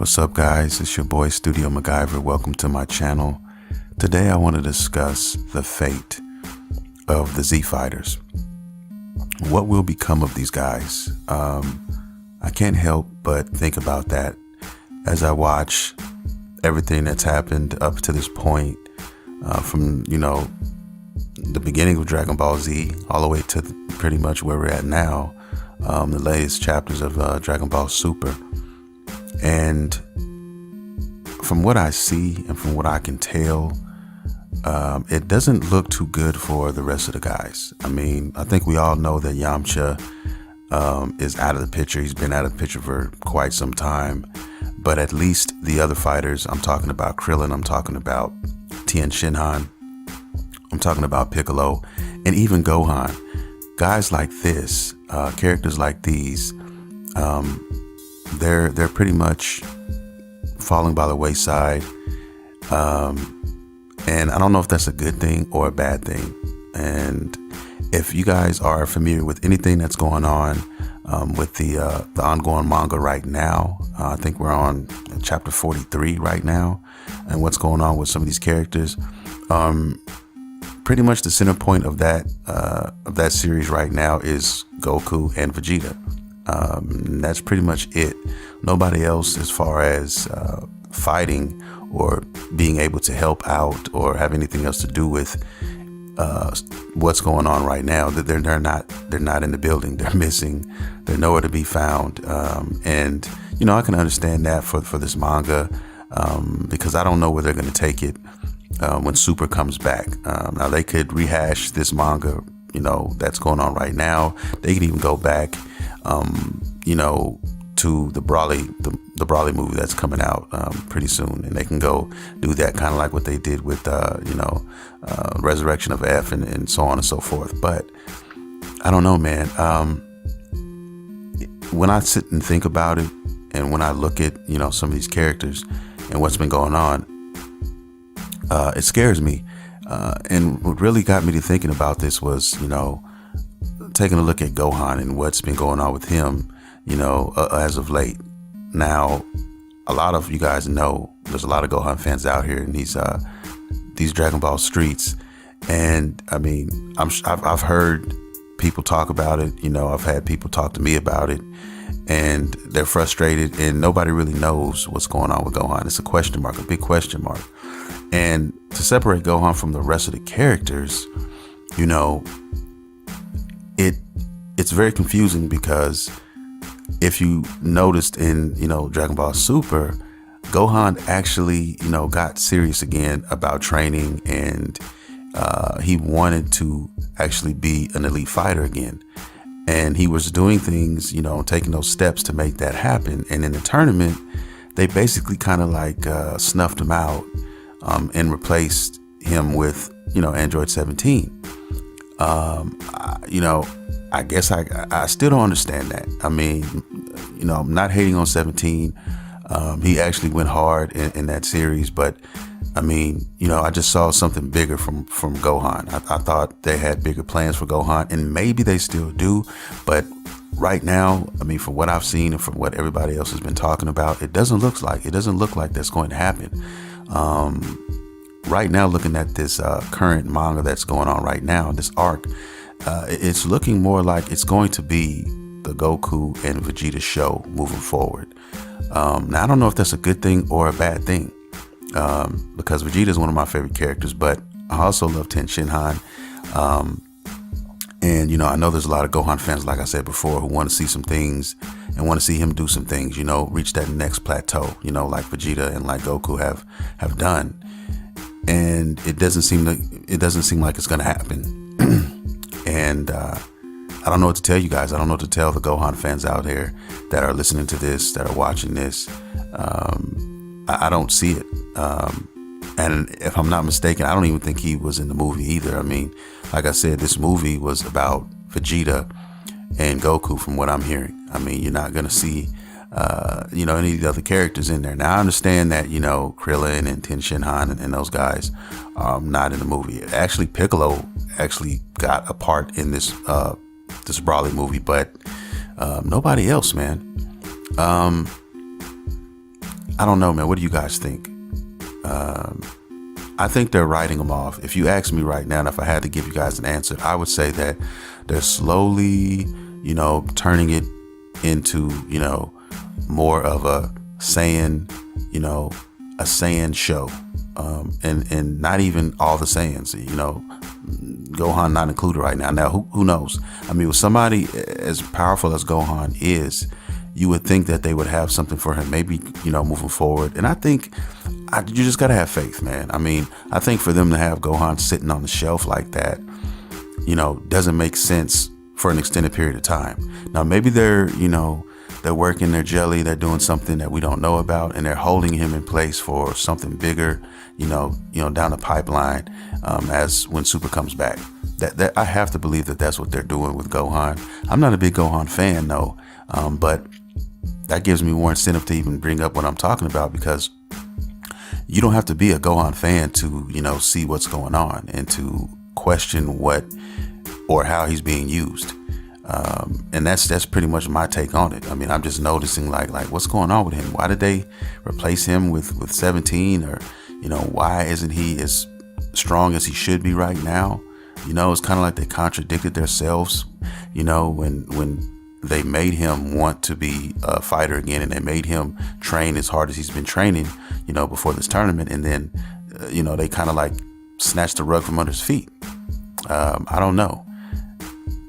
What's up, guys? It's your boy Studio MacGyver. Welcome to my channel. Today I want to discuss the fate of the Z Fighters. What will become of these guys? I can't help but think about that as I watch everything that's happened up to this point, from the beginning of Dragon Ball Z all the way to pretty much where we're at now, the latest chapters of Dragon Ball Super. And from what I see and from what I can tell, it doesn't look too good for the rest of the guys. I mean, I think we all know that Yamcha is out of the picture. He's been out of the picture for quite some time. But at least the other fighters, I'm talking about Krillin, I'm talking about Tien Shinhan, I'm talking about Piccolo, and even Gohan. Guys like this, characters like these, they're pretty much falling by the wayside. And I don't know if that's a good thing or a bad thing. And if you guys are familiar with anything that's going on with the ongoing manga right now, I think we're on chapter 43 right now, and what's going on with some of these characters, pretty much the center point of that series right now is Goku and Vegeta. That's pretty much it. Nobody else, as far as fighting or being able to help out or have anything else to do with what's going on right now. That they're not in the building. They're missing. They're nowhere to be found. And I can understand that for this manga, because I don't know where they're going to take it when Super comes back. Now they could rehash this manga, that's going on right now. They could even go back, to the Broly movie that's coming out pretty soon, and they can go do that, kind of like what they did with Resurrection of F and so on and so forth. But I don't know, man. When I sit and think about it, and when I look at some of these characters and what's been going on, it scares me. And what really got me to thinking about this was taking a look at Gohan and what's been going on with him, as of late. Now, a lot of you guys know there's a lot of Gohan fans out here in these Dragon Ball streets, and I mean, I've heard people talk about it. I've had people talk to me about it, and they're frustrated, and nobody really knows what's going on with Gohan. It's a question mark, a big question mark. And to separate Gohan from the rest of the characters, it's very confusing, because if you noticed in, Dragon Ball Super, Gohan actually, got serious again about training, and he wanted to actually be an elite fighter again. And he was doing things, taking those steps to make that happen. And in the tournament, they basically kind of like snuffed him out and replaced him with, Android 17. I guess I still don't understand that. I mean, I'm not hating on 17. He actually went hard in that series, but I mean, I just saw something bigger from Gohan. I thought they had bigger plans for Gohan, and maybe they still do. But right now, I mean, from what I've seen and from what everybody else has been talking about, it doesn't look like that's going to happen. Right now, looking at this current manga that's going on right now, this arc, it's looking more like it's going to be the Goku and Vegeta show moving forward. Now, I don't know if that's a good thing or a bad thing, because Vegeta is one of my favorite characters, but I also love Tien Shinhan. And, I know there's a lot of Gohan fans, like I said before, who want to see some things and want to see him do some things, reach that next plateau, like Vegeta and like Goku have done. And it doesn't seem like it's going to happen. And I don't know what to tell you guys. I don't know what to tell the Gohan fans out there that are listening to this, that are watching this. I don't see it. And if I'm not mistaken, I don't even think he was in the movie either. I mean, like I said, this movie was about Vegeta and Goku, from what I'm hearing. I mean, you're not going to see any of the other characters in there. Now, I understand that, Krillin and Tien Shinhan and those guys are not in the movie. Actually, Piccolo actually got a part in this Broly movie, but nobody else, man. I don't know, man. What do you guys think? I think they're writing him off. If you ask me right now, and if I had to give you guys an answer, I would say that they're slowly, turning it into, more of a Saiyan, a Saiyan show. And not even all the Saiyans, Gohan not included right now. Now, who knows? I mean, with somebody as powerful as Gohan is, you would think that they would have something for him, maybe, moving forward. And I think you just got to have faith, man. I mean, I think for them to have Gohan sitting on the shelf like that, doesn't make sense for an extended period of time. Now, maybe they're working their jelly, they're doing something that we don't know about, and they're holding him in place for something bigger, down the pipeline, as when Super comes back. That I have to believe that that's what they're doing with Gohan. I'm not a big Gohan fan, though, but that gives me more incentive to even bring up what I'm talking about, because you don't have to be a Gohan fan to, see what's going on and to question what or how he's being used. And that's pretty much my take on it. I mean, I'm just noticing like what's going on with him? Why did they replace him with 17? Or, why isn't he as strong as he should be right now? It's kind of like they contradicted themselves, when they made him want to be a fighter again, and they made him train as hard as he's been training, before this tournament. And then, they kind of like snatched the rug from under his feet. I don't know.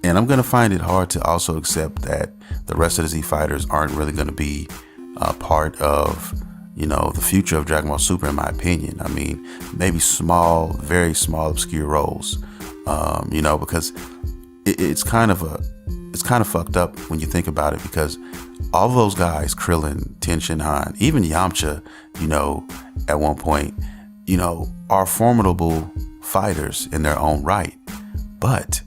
And I'm going to find it hard to also accept that the rest of the Z Fighters aren't really going to be a part of, the future of Dragon Ball Super, in my opinion. I mean, maybe small, very small, obscure roles, because it's kind of fucked up when you think about it, because all those guys, Krillin, Tenshin Han, even Yamcha, at one point, are formidable fighters in their own right, but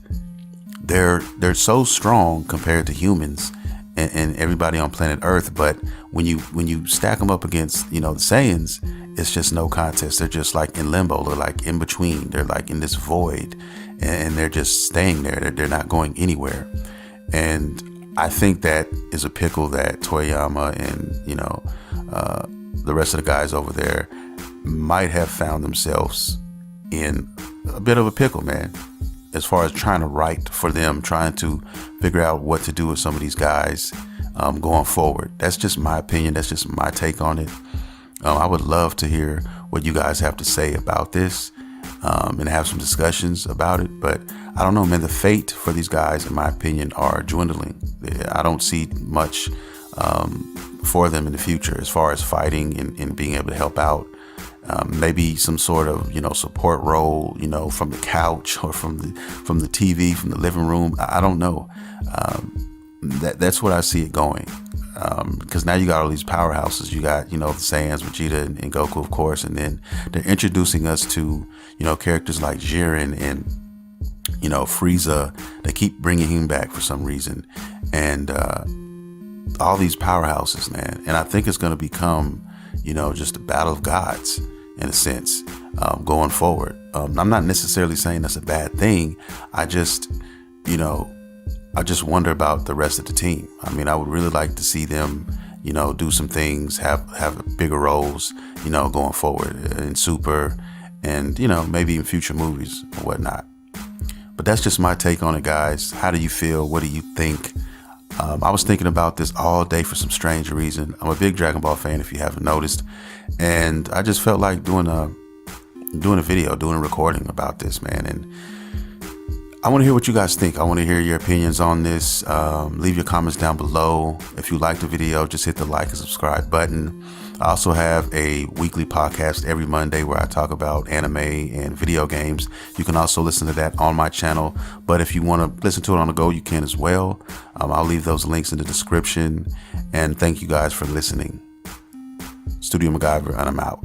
they're so strong compared to humans and everybody on planet Earth. But when you stack them up against, the Saiyans, it's just no contest. They're just like in limbo. They're like in between. They're like in this void, and they're just staying there. They're not going anywhere. And I think that is a pickle that Toriyama and, the rest of the guys over there might have found themselves in a bit of a pickle, man, as far as trying to write for them, trying to figure out what to do with some of these guys going forward. That's just my opinion. That's just my take on it. I would love to hear what you guys have to say about this, and have some discussions about it. But I don't know, man. The fate for these guys, in my opinion, are dwindling. I don't see much for them in the future as far as fighting and being able to help out. Maybe some sort of, support role, from the couch or from the TV, from the living room. I don't know. That's what I see it going. Because now you got all these powerhouses. You got, the Saiyans, Vegeta, and Goku, of course. And then they're introducing us to, characters like Jiren and, Frieza. They keep bringing him back for some reason. And all these powerhouses, man. And I think it's going to become, just a battle of gods, in a sense, going forward. I'm not necessarily saying that's a bad thing. I just wonder about the rest of the team. I mean, I would really like to see them, do some things, have bigger roles, going forward in Super and, maybe in future movies or whatnot. But that's just my take on it, guys. How do you feel? What do you think? I was thinking about this all day for some strange reason. I'm a big Dragon Ball fan, if you haven't noticed. And I just felt like doing a video, doing a recording about this, man. And I want to hear what you guys think. I want to hear your opinions on this. Leave your comments down below. If you like the video, just hit the like and subscribe button. I also have a weekly podcast every Monday where I talk about anime and video games. You can also listen to that on my channel. But if you want to listen to it on the go, you can as well. I'll leave those links in the description. And thank you guys for listening. Studio MacGyver, and I'm out.